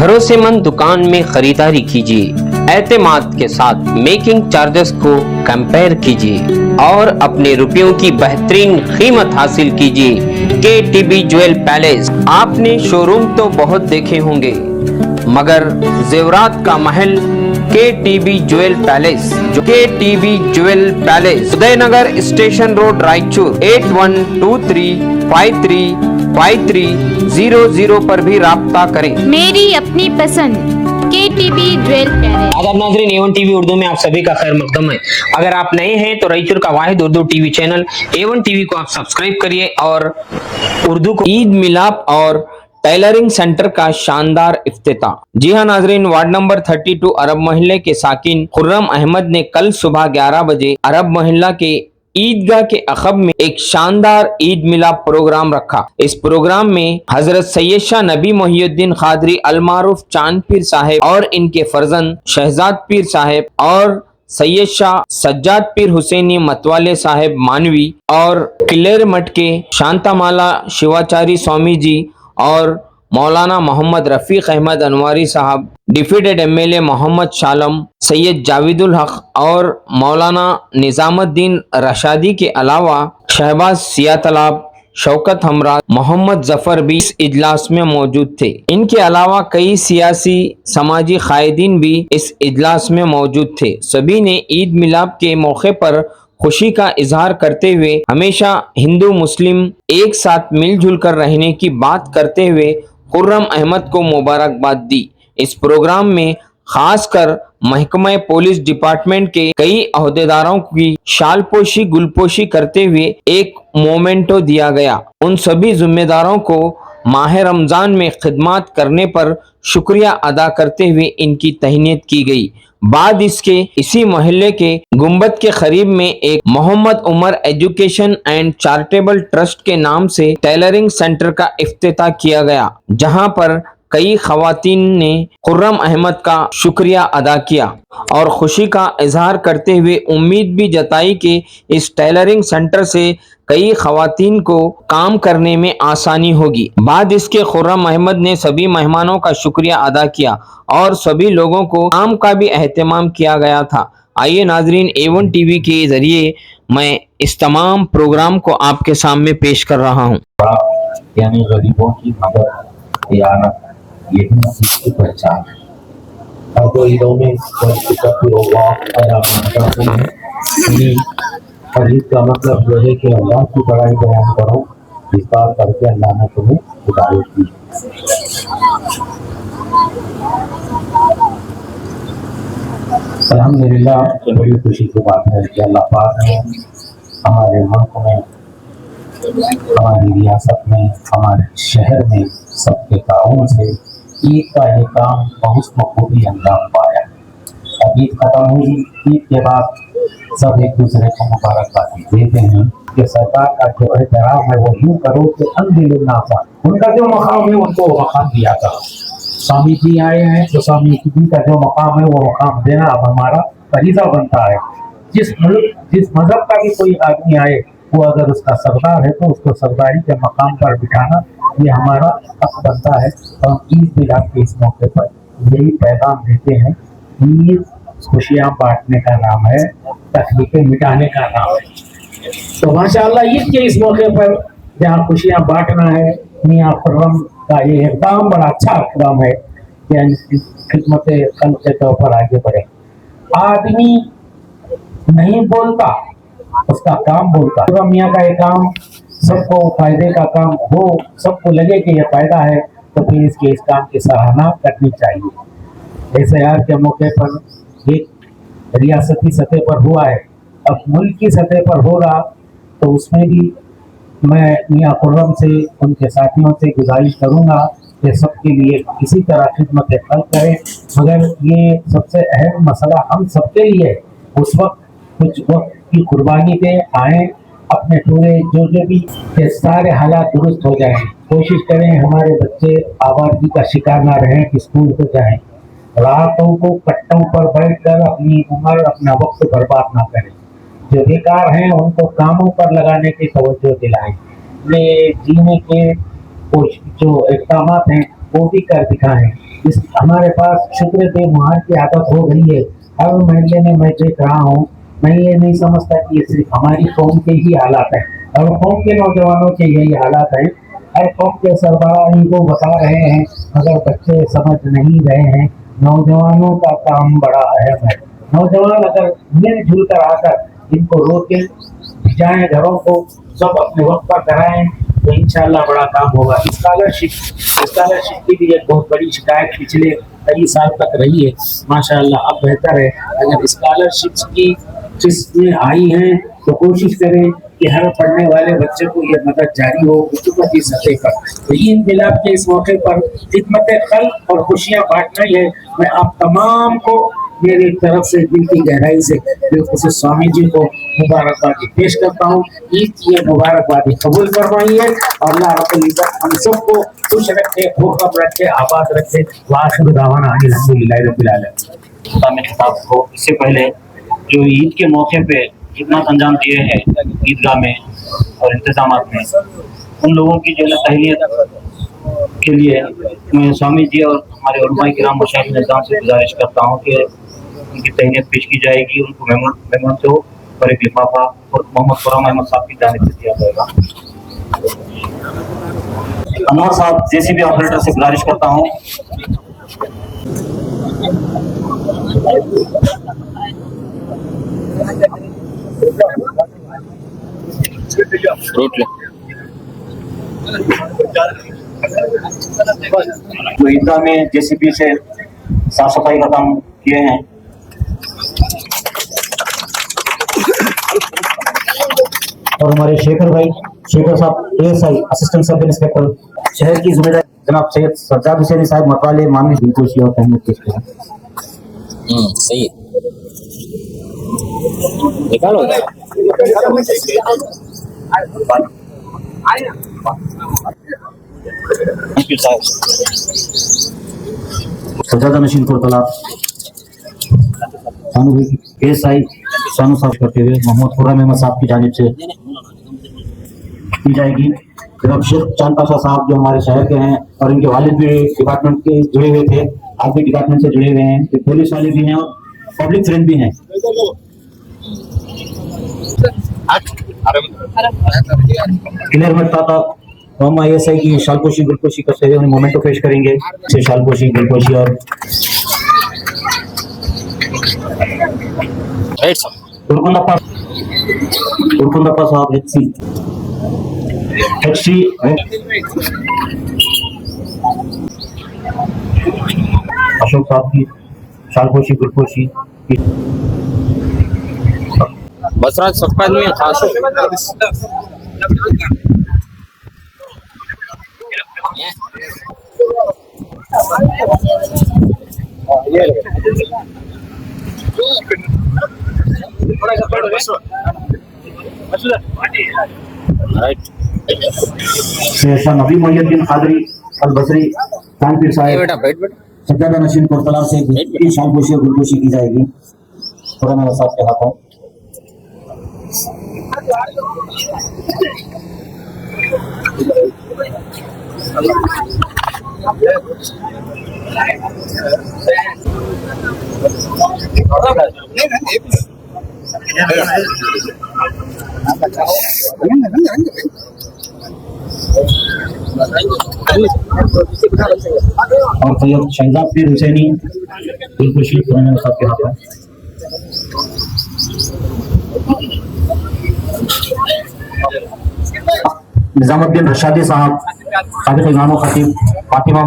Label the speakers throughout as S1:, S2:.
S1: भरोसेमंद दुकान में खरीदारी कीजिए। एतमाद के साथ मेकिंग चार्जेस को कंपेयर कीजिए और अपने रुपयों की बेहतरीन कीमत हासिल कीजिए। KTB jewel palace. आपने शोरूम तो बहुत देखे होंगे, मगर जेवरात का महल KTB jewel palace. KTB jewel palace, Udaynagar station road, Raichur. 8123535300 पर भी राब्ता करें।
S2: मेरी अपनी पसंद KTB ज्वेल पैलेस।
S1: आदाब नाज़रीन, A1 TV उर्दू में आप सभी का खैर मकदम है। अगर आप नए हैं तो रायचूर का वाहिद Urdu TV channel A1 TV को आप सब्सक्राइब करिए और उर्दू को। ईद मिलाप और टेलरिंग सेंटर का शानदार इफ्तिताह। जी हाँ नाजरीन, वार्ड नंबर 32 अरब मोहल्ले के साकिन खुर्रम अहमद ने कल सुबह 11 बजे अरब मोहल्ला के ईदगाह के अखब में एक शानदार ईद मिलाप प्रोग्राम रखा। इस प्रोग्राम में हजरत सैयद शाह नबी मोहिउद्दीन कादरी अलमारूफ चांद पीर साहेब और इनके फर्जंद शहजाद पीर साहेब और सैयद शाह सज्जाद पीर हुसैनी मतवाले साहेब मानवी और किलेर मठ के शांतामाला शिवाचारी स्वामी जी और मौलाना मोहम्मद रफीक अहमद अनवारी साहब, डिफीटेड MLA मोहम्मद शालम, सैयद जावेदुल हक और मौलाना निजामुद्दीन रशादी के अलावा शहबाज सियातलाब, शौकत हमरा, मोहम्मद जफर भी इस इजलास में मौजूद थे। इनके अलावा कई सियासी समाजी कायदीन भी इस इजलास में मौजूद थे। सभी ने ईद मिलाप के मौके पर खुशी का इजहार करते हुए हमेशा हिंदू मुस्लिम एक साथ मिलजुल कर रहने की बात करते हुए खुर्रम अहमद को मुबारकबाद दी। इस प्रोग्राम में खासकर महकमा पुलिस डिपार्टमेंट के कई अहदेदारों की शालपोशी गुलपोशी करते हुए एक मोमेंटो दिया गया। उन सभी जिम्मेदारों को माह रमजान में खिदमत करने पर शुक्रिया अदा करते हुए इनकी तहनीत की गई। बाद इसके इसी मोहल्ले के गुंबद के करीब में एक Mohammad Umar education and charitable trust के नाम से टेलरिंग सेंटर का इफ्तिताह किया गया, जहां पर कई खवातीन ने खुर्रम अहमद का शुक्रिया अदा किया और खुशी का इजहार करते हुए उम्मीद भी जताई कि इस टेलरिंग सेंटर से कई खवातीन को काम करने में आसानी होगी। बाद इसके खुर्रम अहमद ने सभी मेहमानों का शुक्रिया अदा किया और सभी लोगों को काम का भी एहतमाम किया गया था। आइए नाजरीन, A1 TV के जरिए मैं इस तमाम प्रोग्राम को आपके सामने पेश कर रहा हूँ।
S3: यानी गरीबों की मदद, यानी यही नसीब की पहचान है। हर दो ईदों में ईद का मतलब यह है कि अल्लाह की बड़ाई बयान करो, इस बात करके अल्लाह ने तुम्हें हिदायत दी। अल्हम्दुलिल्लाह, बड़ी खुशी की बात है कि अल्लाह पाक ने हमारे मुल्क में, हमारी रियासत में, हमारे शहर में सबके ताउन से ईद का ये काम बहुत बखूबी अंजाम पाया। अब ईद खत्म हुई, ईद के बाद सब एक दूसरे को मुबारकबादी देते हैं कि सरकार का जो एहतराम है वो यूँ करो कि अनदिलुन्नासा, उनका जो मकाम है उनको मकाम दिया था। स्वामी जी आए हैं तो स्वामी जी का जो मकाम है वो मकाम देना अब हमारा फरीज़ा बनता है। जिस मजहब का भी कोई आदमी आए, वो अगर उसका सरदार है तो उसको सरदारी के मकाम पर बिठाना ये हमारा हक बनता है। तो हम ईद मिलाद के इस मौके पर यही पैगाम देते हैं। ईद खुशियाँ बांटने का नाम है, तकलीफें मिटाने का नाम है। तो माशाअल्लाह ईद के इस मौके पर जहाँ खुशियाँ बांटना है, मियाँ खुर्रम का ये इक़दाम बड़ा अच्छा इक़दाम है कि खिदमत खल्क़ के तौर पर आगे बढ़े। आदमी नहीं बोलता, उसका काम बोलता। खुर्रम मियाँ का ये काम सबको फायदे का काम हो, सबको लगे कि ये फायदा है, तो फिर इस काम की सराहना करनी चाहिए। ऐसे यार के मौके पर एक रियासती सतह पर हुआ है, अब मुल्क की सतह पर होगा तो उसमें भी मैं मियाँ खुर्रम से, उनके साथियों से गुजारिश करूँगा कि सबके लिए इसी तरह खिदमत खल्क़ करें। मगर ये सबसे अहम मसला हम सबके लिए उस वक्त कुछ वक्त की कुर्बानी पे आए, अपने पूरे जो भी सारे हालात दुरुस्त हो जाएं। कोशिश करें हमारे बच्चे आवाज़ी का शिकार ना रहें कि स्कूल को जाएं। रातों को कट्टों पर बैठकर अपनी उम्र, अपना वक्त बर्बाद ना करें। जो बेकार हैं उनको कामों पर लगाने की तवज्जो दिलाएं। ये जीने के जो इक़दाम हैं वो भी कर दिखाएं। हमारे पास शुक्र थे वहाँ की आदत हो गई है। हर महीने में मैं देख रहा हूँ, मैं ये नहीं समझता कि ये सिर्फ हमारी कौम के ही हालात है और कौम के नौजवानों के यही हालात है। हर कौम के सरबराह इनको बता रहे हैं मगर बच्चे समझ नहीं रहे हैं। नौजवानों का काम बड़ा अहम है। नौजवान अगर मिलजुल कर आकर इनको रोके जाए, घरों को सब अपने वक्त पर कराएं तो इंशाल्लाह बड़ा काम होगा। स्कॉलरशिप की भी एक बहुत बड़ी शिकायत पिछले कई साल तक रही है। माशाल्लाह अब बेहतर है। अगर स्कॉलरशिप की किस्में आई हैं तो कोशिश करें कि हर पढ़ने वाले बच्चे को ये मदद जारी हो हुकूमती सतह पर। तो ईद मिलाद के इस मौके पर खिदमत खल्क और खुशियाँ बांटना है। मैं आप तमाम को मेरी तरफ से दिल की गहराई से दिलखुश स्वामी जी को मुबारकबादी पेश करता हूँ। ईद की ये मुबारकबादी कबूल फरमाइए और अल्लाह रब्बुल इज्जत हम सबको खुश रखे, खूब रखे, आबाद रखे। वाखिर दावाना अल्हम्दुलिल्लाहि रब्बिल आलमीन।
S4: मैं किताब को इससे पहले जो ईद के मौके पे खिदमत अंजाम दिए हैं ईदगाह में और इंतजाम में, उन लोगों की जो है तहनीत के लिए मैं स्वामी जी और हमारे उलमाए किराम मशाइख निज़ाम से गुजारिश करता हूँ कि उनकी तहनीत पेश की जाएगी। उनको मेमोन से और एक लिफाफा और मोहम्मद खुर्रम अहमद साहब की जानिब से दिया जाएगा। अनवर साहब जेसीबी ऑपरेटर से गुजारिश करता हूँ। तो ईदगाह में जेसीबी से साफ सफाई का काम किए हैं।
S3: और हमारे शेखर साहब एएसआई असिस्टेंट सब इंस्पेक्टर शहर की जिम्मेदारी जनाब सैयद सज्जाद हुसैनी साहब मतवाले मानवी दिलखुशी और तहनीत पेश करें।
S1: सही है, निकालो
S3: सज्जादा नशीन कोतला सानू भाई एएसआई सानू साफ करते हुए मोहम्मद खुर्रम अहमद साहब की जानिब से की जाएगी। जनाब शेख चांद पाशा साहब जो हमारे शहर के हैं और इनके वालिद भी डिपार्टमेंट के जुड़े हुए थे, आप भी डिपार्टमेंट से जुड़े हुए हैं, पुलिस वाले भी हैं और पब्लिक फ्रेंड भी हैं। क्लियर मटता था तो हम आईएसआई की शालपोशी गुलपोशी करते हुए उन्हें मोमेंटो पेश करेंगे। से शालपोशी गुलपोशी और तुर्कुंदप्पा साहब HC अशोक साहब की शालपोशी गुलपोशी
S1: बसराज सफाद में खास
S3: नबी मोहिउद्दीन कादरी अल बसरी कानपुर साहिब सज्जादा नशीन कोतला से शालपोशी और गुलपोशी की जाएगी। थोड़ा मेरा साथ के हाथों और सैयद शहजाद पीर हुसैनी गुलपोशी साथ के हाथों निजामुद्दीन रशादी साहब साबिक इमाम खतीब फातिमा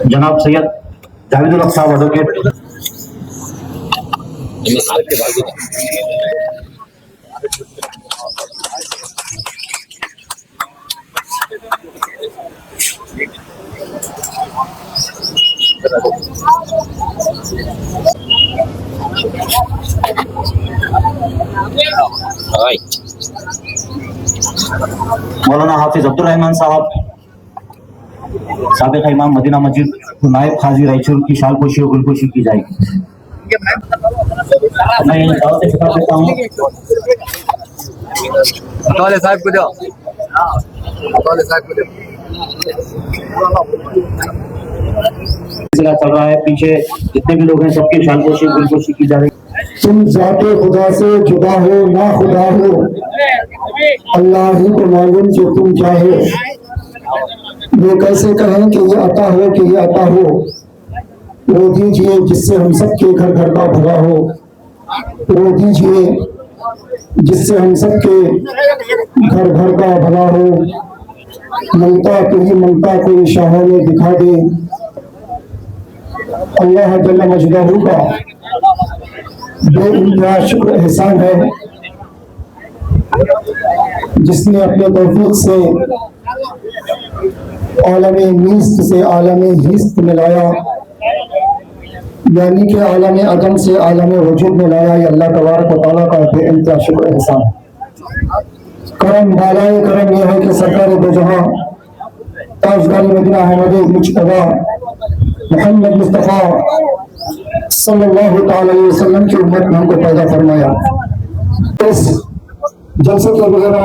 S3: जनाब सैयद जावेदुल हक साहब एडवोकेट मौलाना हाफिज अब्दुल रहमान साहब साबिक इमाम मदीना मस्जिद नायब खाजी रायचूर की शालपोशी और गुलपोशी की जाएगी।
S4: मैं गाँव से सिखा देता हूँ।
S5: साहब को दो, साहब को दो।
S4: सिलसिला चल रहा है, पीछे जितने भी लोग हैं सबकी शानपोशी गुलपोशी की जा रही है।
S6: तुम जाते खुदा से जुदा हो ना खुदा हो, अल्लाह ही को मालूम कि तुम क्या हो। ये कैसे कहें कि ये अता हो कि ये अता हो, वो दीजिए जिससे हम सबके घर घर का भला हो। वो दीजिए जिससे हम सबके घर घर का भला हो। ममता तुझी ममता को इशारों में दिखा दे, अल्लाह जल्ल मजदहू का बेइंतहा शुक्र एहसान है, जिसने अपने तौफीक से आलमे नीस्त से आलमे हिस्त में लाया, यानी कि आलमे अदम से आलमे वजूद में लाया। ये अल्लाह तबारक व तआला का बेइंतहा शुक्र एहसान है। करम बालाए करम यह है कि सरकार दो जहां ताजदार मदीना अहमद मुजतबा मोहम्मद मुस्तफ़ा सल्लल्लाहु तआला अलैहि वसल्लम की उम्मत में हमको पैदा फरमाया। इस जलसे के बगैर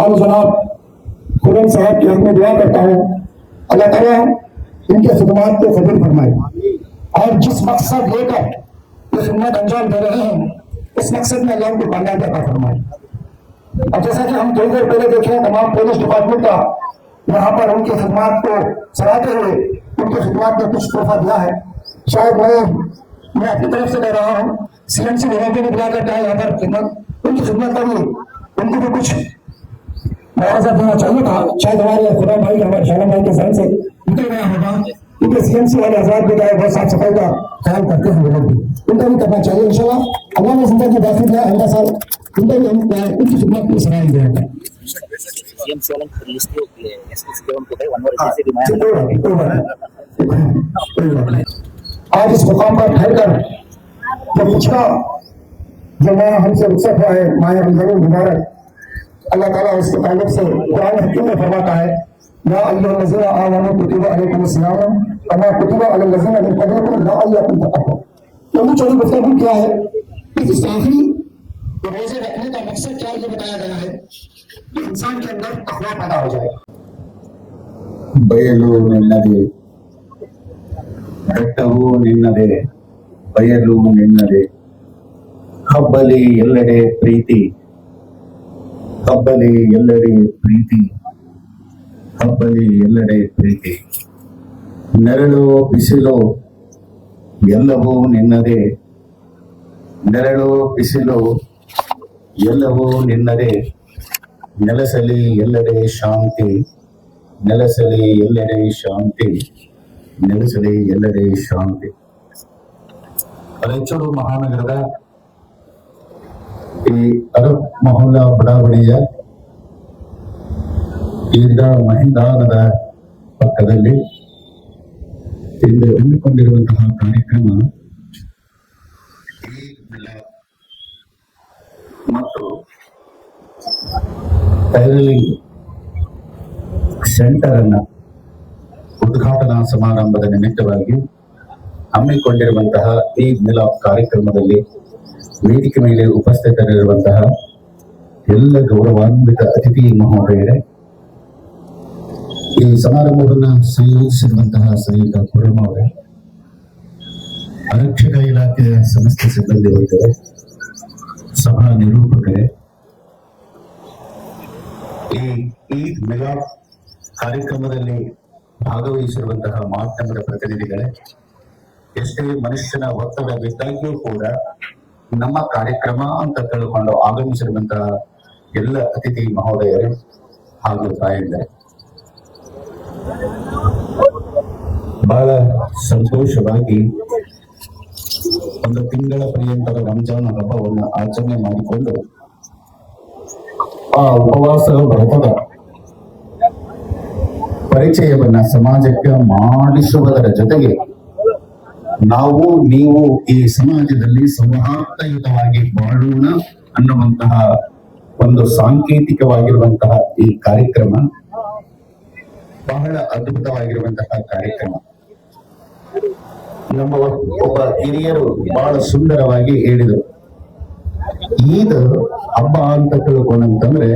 S6: और जनाब खुरम साहब की हक में दुआ करता हूँ, अल्लाह ताला इनके खिदमात को कबूल फरमाए और जिस मकसद लेकर ये खिदमत अंजाम दे रहे हैं उस मकसद में अल्लाह उनको कामयाबी अता फरमाए। और जैसा कि हम थोड़ी देर पहले देखे तमाम पुलिस डिपार्टमेंट का यहाँ पर उनकी खिदमात को सराहते हुए उनकी खिदमात में कुछ तोहफा दिया है। शायद मैं अपनी तरफ से दे रहा हूँ, सीएमसी विभाग को भी बुला करता है यहाँ पर खिदमत उनकी खिदमत का भी उनको भी कुछ मुआवजा देना चाहिए था। शायद हमारे खुदा भाई हमारे शाला भाई के साथ से निकल गया होगा, क्योंकि सीएमसी वाले आजाद भी गए, बहुत साफ सफाई का ख्याल करते हैं वो लोग भी, उनका भी करना चाहिए। इंशाल्लाह अल्लाह ने जिंदगी बाकी दिया अल्लाह साहब उनका भी हम उनकी खिदमत को सराहा जाएगा। आज इस मुकाम पर ठहरकर जो पिछड़ा जो माँ हमसे रुखसत हुआ है, माँ रमजानुल मुबारक, अल्लाह ताला उसके ताल्लुक से कुरान हकीम में फरमाता है, या अय्युहल्लज़ीना आमनू कुतिबा अलैकुमुस्सियाम कमा कुतिबा अलल्लज़ीना मिन क़ब्लिकुम लअल्लकुम तत्तक़ून। तो चौड़ी गुफ्तगू क्या है, इस आखिरी रोजे रखने का मकसद क्या ये बताया गया है कि इंसान के अंदर तक़वा पैदा हो जाए।
S3: ಬಯಲು ನಿನ್ನದೇ ಬೆಟ್ಟವೂ ನಿನ್ನದೇ ಬಯಲು ನಿನ್ನದೇ ಹಬ್ಬಲಿ ಎಲ್ಲೆಡೆ ಪ್ರೀತಿ ಹಬ್ಬಲಿ ಎಲ್ಲೆಡೆ ಪ್ರೀತಿ ಹಬ್ಬಲಿ ಎಲ್ಲೆಡೆ ಪ್ರೀತಿ ನೆರಳು ಬಿಸಿಲು ಎಲ್ಲವೂ ನಿನ್ನದೇ ನೆರಳು ಬಿಸಿಲು ಎಲ್ಲವೂ ನಿನ್ನದೇ ನೆಲೆಸಲಿ ಎಲ್ಲೆಡೆ ಶಾಂತಿ ನೆಲೆಸಲಿ ಎಲ್ಲೆಡೆ ಶಾಂತಿ ನೆಲೆಸಲಿ ಎಲ್ಲೆಡೆ ಶಾಂತಿ. ರಾಯಚೂರು ಮಹಾನಗರದ ಈ ಅರಬ್ ಮೊಹಲ್ಲಾ ಬಡಾವಣೆಯ ಈದ್ಗಾ ಮೈದಾನದ ಪಕ್ಕದಲ್ಲಿ ಇಂದು ಹಮ್ಮಿಕೊಂಡಿರುವಂತಹ ಕಾರ್ಯಕ್ರಮ ಈದ್ ಮಿಲಾದ್ ಮತ್ತು ಟೈಲರಿಂಗ್ ಸೆಂಟರ್ ಅನ್ನ ಉದ್ಘಾಟನಾ ಸಮಾರಂಭದ ನಿಮಿತ್ತವಾಗಿ ಹಮ್ಮಿಕೊಂಡಿರುವಂತಹ ಈದ್ ಮಿಲಾದ್ ಕಾರ್ಯಕ್ರಮದಲ್ಲಿ ವೇದಿಕೆ ಮೇಲೆ ಉಪಸ್ಥಿತರಿರುವಂತಹ ಎಲ್ಲ ಗೌರವಾನ್ವಿತ ಅತಿಥಿ ಮಹೋದಯರೇ, ಈ ಸಮಾರಂಭವನ್ನು ಸಂಯೋಜಿಸಿರುವಂತಹ ಶ್ರೀಯುತ ಖುರ್ರಂ ಅವರೇ, ಆರಕ್ಷಕ ಇಲಾಖೆಯ ಸಮಸ್ತ ಸಿಬ್ಬಂದಿ ವರ್ಗರೇ, ಸಭಾ ನಿರೂಪಕರೇ, ಈ ಈದ್ ಮಿಲಾದ್ ಕಾರ್ಯಕ್ರಮದಲ್ಲಿ ಭಾಗವಹಿಸಿರುವಂತಹ ಮಾಧ್ಯಮದ ಪ್ರತಿನಿಧಿಗಳೇ, ಎಷ್ಟೇ ಮನುಷ್ಯನ ಒತ್ತಡವಿದ್ದಾಗ್ಯೂ ಕೂಡ ನಮ್ಮ ಕಾರ್ಯಕ್ರಮ ಅಂತ ತಿಳ್ಕೊಂಡು ಆಗಮಿಸಿರುವಂತಹ ಎಲ್ಲ ಅತಿಥಿ ಮಹೋದಯರೇ ಹಾಗೂ ತಾಯಂದಿರೇ, ಬಹಳ ಸಂತೋಷವಾಗಿ ಒಂದು ತಿಂಗಳ ಪರ್ಯಂತರ ರಂಜಾನ್ ಹಬ್ಬವನ್ನು ಆಚರಣೆ ಮಾಡಿಕೊಂಡು ಆ ಉಪವಾಸ ವ್ರತದ ಪರಿಚಯವನ್ನ ಸಮಾಜಕ್ಕೆ ಮಾಡಿಸುವುದರ ಜೊತೆಗೆ ನಾವು ನೀವು ಈ ಸಮಾಜದಲ್ಲಿ ಸೌಹಾರ್ದಯುತವಾಗಿ ಬಾಳೋಣ ಅನ್ನುವಂತಹ ಒಂದು ಸಾಂಕೇತಿಕವಾಗಿರುವಂತಹ ಈ ಕಾರ್ಯಕ್ರಮ ಬಹಳ ಅದ್ಭುತವಾಗಿರುವಂತಹ ಕಾರ್ಯಕ್ರಮ. ನಮ್ಮ ಒಬ್ಬ ಹಿರಿಯರು ಬಹಳ ಸುಂದರವಾಗಿ ಹೇಳಿದರು. ಈದ್ ಹಬ್ಬ ಅಂತ ತಿಳ್ಕೊಂಡಂತಂದ್ರೆ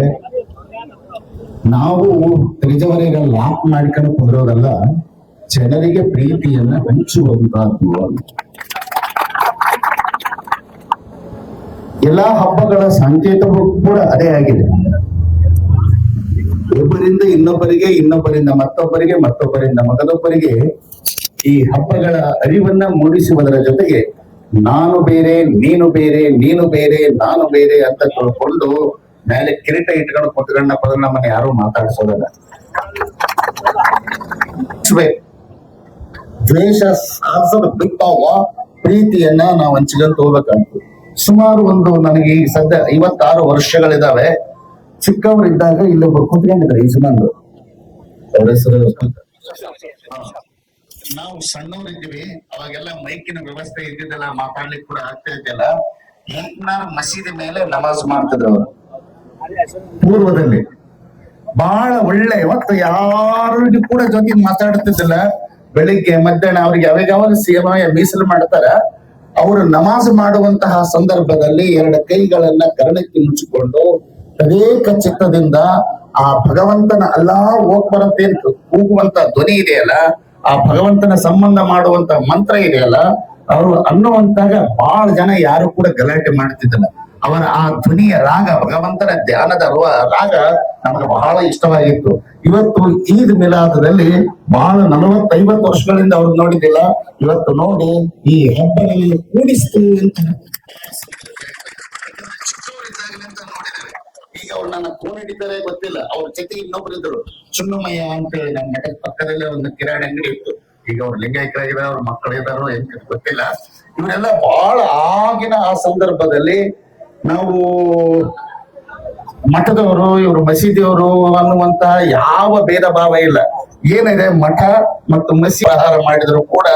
S3: ನಾವು ತ್ರಿಜವರೆಗೆ ಲಾಕ್ ಮಾಡ್ಕೊಂಡು ಕುಂದ್ರೋದಲ್ಲ, ಜನರಿಗೆ ಪ್ರೀತಿಯನ್ನ ಹಂಚುವಂತಹದ್ದು. ಎಲ್ಲಾ ಹಬ್ಬಗಳ ಸಂಕೇತವೂ ಕೂಡ ಅದೇ ಆಗಿದೆ. ಒಬ್ಬರಿಂದ ಇನ್ನೊಬ್ಬರಿಗೆ, ಇನ್ನೊಬ್ಬರಿಂದ ಮತ್ತೊಬ್ಬರಿಗೆ, ಮತ್ತೊಬ್ಬರಿಂದ ಮಗದೊಬ್ಬರಿಗೆ ಈ ಹಬ್ಬಗಳ ಅರಿವನ್ನ ಮೂಡಿಸುವುದರ ಜೊತೆಗೆ ನಾನು ಬೇರೆ, ನೀನು ಬೇರೆ, ನೀನು ಬೇರೆ, ನಾನು ಬೇರೆ ಅಂತ ತಿಳ್ಕೊಂಡು ಮೇಲೆ ಕಿರೀಟ ಇಟ್ಕೊಂಡು ಕುತ್ಕೊಂಡಪ್ಪ ನಮ್ಮನ್ನ ಯಾರು ಮಾತಾಡ್ಸೋದಲ್ಲ. ದ್ವೇಷ ಸಾಧಿಸೋದು ಬಿಟ್ಟಾಗ ಪ್ರೀತಿಯನ್ನ ನಾವು ಹಂಚ್ಕೊಂತ ಹೋಗ್ಬೇಕಾಗ್ತದೆ. ಸುಮಾರು ನನಗೆ ಈ ಸದ್ಯ 56 ವರ್ಷಗಳಿದಾವೆ. ಚಿಕ್ಕವರಿದ್ದಾಗ ಇಲ್ಲೊಬ್ಬರು ಕುತ್ಕೊಂಡಿದ್ದಾರೆ ಈ ಸುಮಾರು ಅವ್ರ ಹೆಸರು. ನಾವು ಸಣ್ಣವರಿದ್ದೀವಿ, ಅವಾಗೆಲ್ಲ ಮೈಕಿನ ವ್ಯವಸ್ಥೆ ಇದ್ದಿದ್ದಲ್ಲ, ಮಾತಾಡ್ಲಿಕ್ಕೆ ಕೂಡ ಆಗ್ತಾ ಇದ್ದಿಲ್ಲ. ಎಂಟ್ನಾರು ಮಸೀದಿ ಮೇಲೆ ನಮಾಜ್ ಮಾಡ್ತಿದ್ರು ಅವರು ಪೂರ್ವದಲ್ಲಿ. ಬಹಳ ಒಳ್ಳೆ, ಇವತ್ತು ಯಾರಿಗೂ ಕೂಡ ಜೊತೆ ಮಾತಾಡ್ತಿದ್ದಿಲ್ಲ. ಬೆಳಿಗ್ಗೆ ಮಧ್ಯಾಹ್ನ ಅವ್ರಿಗೆ ಯಾವಾಗ ಸೇವಾ ಮೀಸಲು ಮಾಡ್ತಾರ, ಅವರು ನಮಾಜ್ ಮಾಡುವಂತಹ ಸಂದರ್ಭದಲ್ಲಿ 2 ಕೈಗಳನ್ನ ಕರ್ಣಕ್ಕೆ ಮುಚ್ಚಿಕೊಂಡು ತದೇಕ ಚಿತ್ತದಿಂದ ಆ ಭಗವಂತನ ಅಲ್ಲಾ ಹೋಗ್ಬರಂತೆ ಕೂಗುವಂತ ಧ್ವನಿ ಇದೆಯಲ್ಲ, ಆ ಭಗವಂತನ ಸಂಬಂಧ ಮಾಡುವಂತ ಮಂತ್ರ ಇದೆಯಲ್ಲ, ಅವರು ಅನ್ನುವಂತಾಗ ಬಹಳ ಜನ ಯಾರು ಕೂಡ ಗಲಾಟೆ ಮಾಡ್ತಿದ್ದಿಲ್ಲ. ಅವರ ಆ ಧ್ವನಿಯ ರಾಗ, ಭಗವಂತನ ಧ್ಯಾನದ ರಾಗ ನಮಗೆ ಬಹಳ ಇಷ್ಟವಾಗಿತ್ತು. ಇವತ್ತು ಈದ್ ಮಿಲಾದದಲ್ಲಿ ಬಹಳ 40-50 ವರ್ಷಗಳಿಂದ ಅವ್ರು ನೋಡಿದ್ದಿಲ್ಲ, ಇವತ್ತು ನೋಡಿ ಈ ಹಬ್ಬಗಳಲ್ಲಿ ಕೂಡಿಸ್ತು ಅಂತ ಈಗ ಅವ್ರು ನನ್ನ ಫೋನ್ ಹಿಡಿತಾರೆ ಗೊತ್ತಿಲ್ಲ. ಅವ್ರ ಜೊತೆ ಇನ್ನೊಬ್ರು ಇದ್ರು, ಚುನ್ನಮಯ್ಯ ಅಂತ ಹೇಳಿ ನಮ್ಮ ಮಠದ ಪಕ್ಕದಲ್ಲೇ ಒಂದು ಕಿರಾಣಿ ಅಂಗಡಿ ಇತ್ತು. ಈಗ ಅವ್ರು ಲಿಂಗಾಯತರಾಗಿದ್ದಾರೆ, ಅವ್ರ ಮಕ್ಕಳು ಇದ್ದಾರೋ ಏನ್ ಗೊತ್ತಿಲ್ಲ. ಇವರೆಲ್ಲ ಬಹಳ ಆಗಿನ ಆ ಸಂದರ್ಭದಲ್ಲಿ ನಾವು ಮಠದವರು, ಇವರು ಮಸೀದಿಯವರು ಅನ್ನುವಂತ ಯಾವ ಭೇದ ಭಾವ ಇಲ್ಲ. ಏನಿದೆ, ಮಠ ಮತ್ತು ಮಸೀದಿ ಪ್ರಹಾರ ಮಾಡಿದ್ರು ಕೂಡ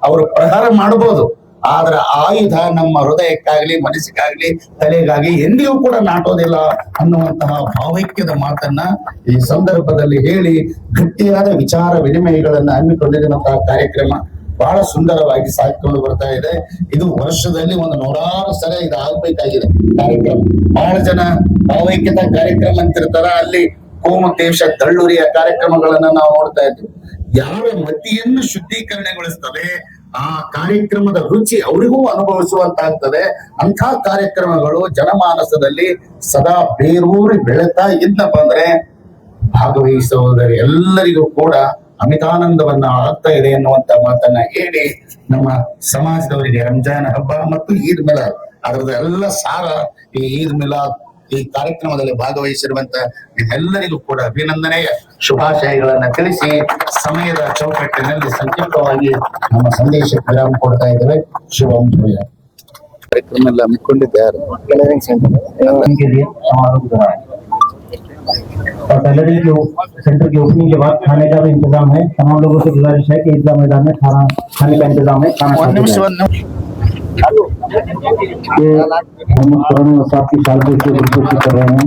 S3: ಅವರು ಪ್ರಹಾರ ಮಾಡಬಹುದು, ಆದ್ರ ಆಯುಧ ನಮ್ಮ ಹೃದಯಕ್ಕಾಗ್ಲಿ, ಮನಸ್ಸಿಗಾಗ್ಲಿ, ತಲೆಗಾಗಿ ಎಂದಿಗೂ ಕೂಡ ನಾಟೋದಿಲ್ಲ ಅನ್ನುವಂತಹ ಭಾವೈಕ್ಯದ ಮಾತನ್ನ ಈ ಸಂದರ್ಭದಲ್ಲಿ ಹೇಳಿ ಗಟ್ಟಿಯಾದ ವಿಚಾರ ವಿನಿಮಯಗಳನ್ನ ಹಮ್ಮಿಕೊಂಡಿರುವಂತಹ ಕಾರ್ಯಕ್ರಮ ಬಹಳ ಸುಂದರವಾಗಿ ಸಾಗಿಕೊಂಡು ಬರ್ತಾ ಇದೆ. ಇದು ವರ್ಷದಲ್ಲಿ 100 ಸಲ ಇದು ಆಗ್ಬೇಕಾಗಿದೆ ಕಾರ್ಯಕ್ರಮ. ಬಹಳ ಜನ ಭಾವೈಕ್ಯತಾ ಕಾರ್ಯಕ್ರಮ ಅಂತಿರ್ತಾರ, ಅಲ್ಲಿ ಕೋಮುದ್ದೇಶ ದಳ್ಳುರಿಯ ಕಾರ್ಯಕ್ರಮಗಳನ್ನ ನಾವು ನೋಡ್ತಾ ಇದ್ವಿ. ಯಾರ ಮತಿಯನ್ನು ಶುದ್ಧೀಕರಣಗೊಳಿಸ್ತವೆ ಆ ಕಾರ್ಯಕ್ರಮದ ರುಚಿ ಅವರಿಗೂ ಅನುಭವಿಸುವಂತಾಗ್ತದೆ. ಅಂಥ ಕಾರ್ಯಕ್ರಮಗಳು ಜನಮಾನಸದಲ್ಲಿ ಸದಾ ಬೇರೂರಿ ಬೆಳೆತಾ ಇದ್ದಪ್ಪ ಅಂದ್ರೆ ಭಾಗವಹಿಸುವುದರ ಎಲ್ಲರಿಗೂ ಕೂಡ ಅಮಿತಾನಂದವನ್ನ ಆಗ್ತಾ ಇದೆ ಎನ್ನುವಂತ ಮಾತನ್ನ ಹೇಳಿ, ನಮ್ಮ ಸಮಾಜದವರಿಗೆ ರಂಜಾನ್ ಹಬ್ಬ ಮತ್ತು ಈದ್ ಮಿಲಾದ್ ಅದರದ ಎಲ್ಲ ಸಾರ ಈ ಈದ್ ಮಿಲಾದ್ ಈ ಕಾರ್ಯಕ್ರಮದಲ್ಲಿ ಭಾಗವಹಿಸಿರುವಂತ ನಿಮ್ಮೆಲ್ಲರಿಗೂ ಕೂಡ ಅಭಿನಂದನೆಯ ಶುಭಾಶಯಗಳನ್ನ ತಿಳಿಸಿ ಸಮಯದ ಚೌಕಟ್ಟಿನಲ್ಲಿ ಸಂಕ್ಷಿಪ್ತವಾಗಿ ನಮ್ಮ ಸಂದೇಶಕ್ಕೆ ವಿರಾಮ ಕೊಡ್ತಾ ಇದ್ದೇವೆ. ಶುಭಂ ಭೂಯ. ಕಾರ್ಯಕ್ರಮ ಎಲ್ಲ ಹಮ್ಮಿಕೊಂಡಿದ್ದೆ ಯಾರು
S7: और टेलरिंग के सेंटर की ओपनिंग के बाद खाने का भी इंतजाम है। तमाम लोगों से गुजारिश है कि ईदगाह मैदान में खाने का इंतजाम है। खाना मोहम्मद साहब की सालगिरह की खुशी कर रहे हैं।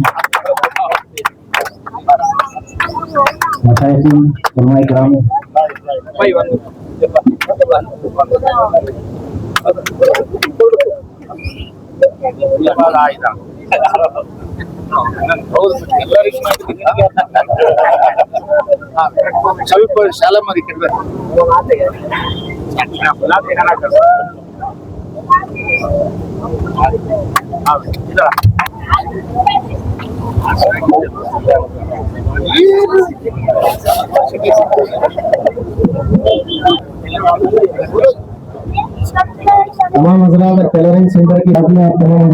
S7: मशाइखीन, उलमाए किराम,
S3: ಸ್ವಲ್ಪ ಶಾಲಾ ಮಾಡಿ
S7: तमाम हजरात टेलरिंग सेंटर की बात में आप तमाम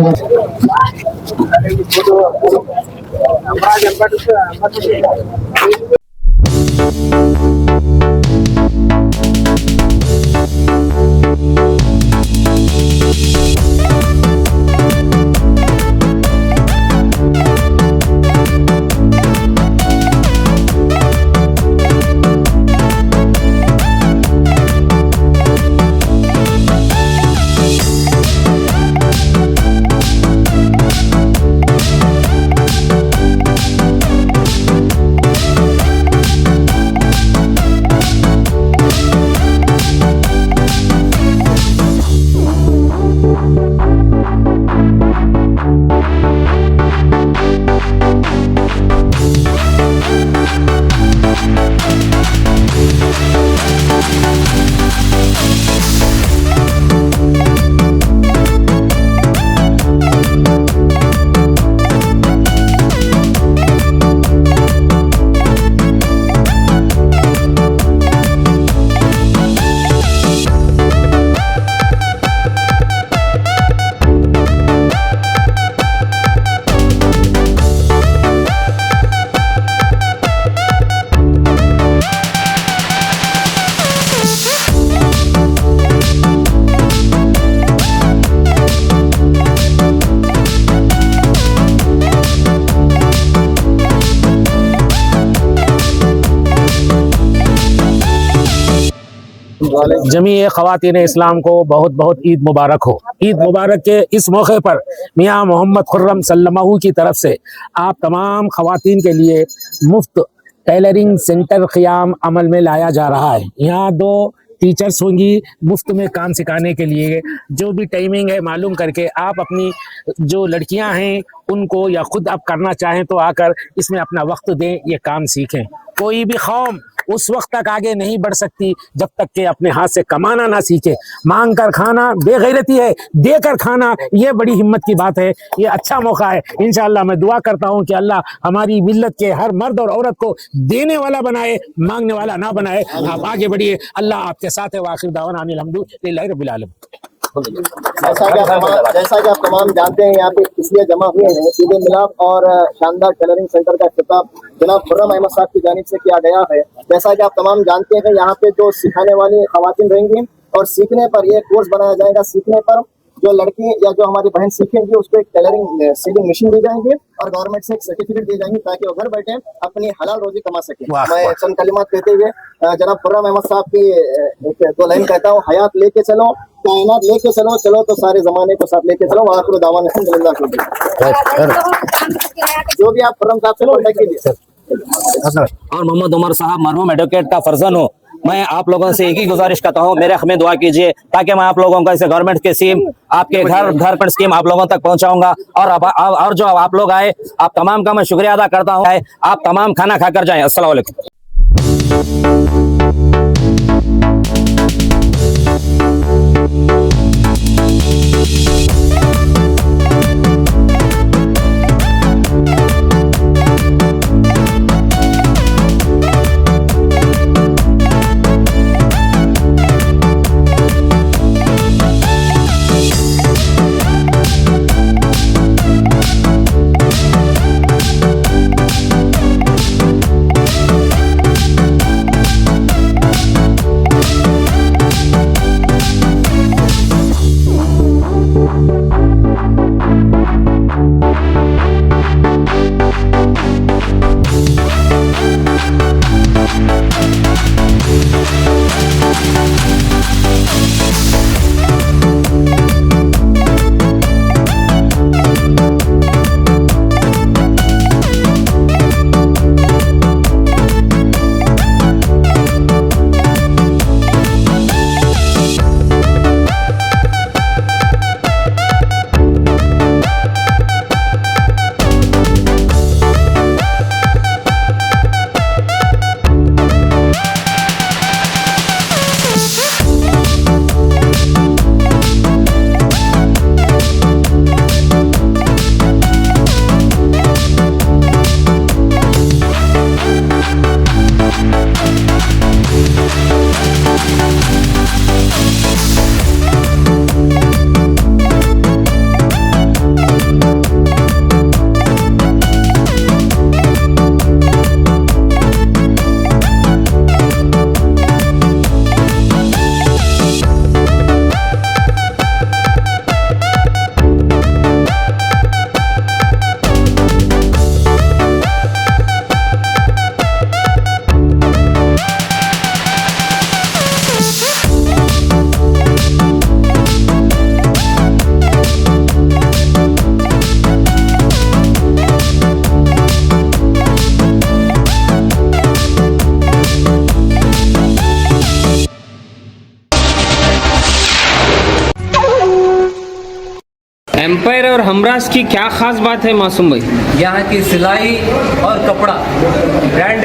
S8: जमी ख़वातीन इस्लाम को बहुत बहुत ईद मुबारक हो। ईद मुबारक के इस मौके पर मियाँ मोहम्मद खुर्रम सल्लल्लाहु की तरफ से आप तमाम ख़वातीन के लिए मुफ्त टेलरिंग सेंटर क़याम अमल में लाया जा रहा है। यहाँ 2 टीचर्स होंगी मुफ्त में काम सिखाने के लिए। जो भी टाइमिंग है मालूम करके आप अपनी जो लड़कियां हैं उनको या खुद आप करना चाहें तो आकर इसमें अपना वक्त दें, ये काम सीखें। कोई भी कौम उस वक्त तक आगे नहीं बढ़ सकती जब तक कि अपने हाथ से कमाना ना सीखे। मांग कर खाना बेगैरती है, देकर खाना ये बड़ी हिम्मत की बात है। ये अच्छा मौका है। इंशाअल्लाह मैं दुआ करता हूँ कि अल्लाह हमारी मिल्लत के हर मर्द और औरत को देने वाला बनाए, मांगने वाला ना बनाए। आप आगे बढ़िए, अल्लाह आपके साथ है। वाखिर दावाना अनिल हम्दुलिल्लाहि रब्बिल आलमीन।
S9: जैसा कि आप तमाम जानते हैं, यहाँ पे इसलिए जमा हुए हैं, ईद मिलाप और शानदार टेलरिंग सेंटर का खिताब जनाब खुर्रम अहमद साहब की जानिब से किया गया है। जैसा कि आप तमाम जानते हैं, यहाँ पे जो सिखाने वाली खवातीन रहेंगी और सीखने पर यह कोर्स बनाया जाएगा। सीखने पर जो लड़की या जो हमारी बहन सीखेंगी उसको एक टेलरिंग सीलिंग मशीन दी जाएंगी और गवर्नमेंट से एक सर्टिफिकेट दी जाएंगी ताकि वो घर बैठे अपनी हलाल रोजी कमा सके। मैं चंद कलिमात कहते हुए जनाब खुर्रम अहमद साहब की एक 2 लाइन कहता हूँ, हयात लेके चलो, कायनात लेके चलो, चलो तो सारे जमाने को साथ लेके चलो। आखिर दावाना अल्हम्दुलिल्लाह। जो भी आप खुर्रम साहब से कॉन्टेक्ट कीजिए।
S10: और मोहम्मद उमर साहब मरहूम एडवोकेट का फर्जन हूँ। मैं आप लोगों से एक ही गुजारिश करता हूँ, मेरे हक में दुआ कीजिए ताकि मैं आप लोगों का इसे गवर्नमेंट की स्कीम आपके घर पर स्कीम आप लोगों तक पहुंचाऊंगा। और जो आप लोग आए, आप तमाम का मैं शुक्रिया अदा करता हूँ। आप तमाम खाना खाकर जाएं। अस्सलाम वालेकुम।
S1: एम्पायर और हमराज की क्या खास बात है मासूम भाई?
S11: यहाँ की सिलाई और कपड़ा ब्रांड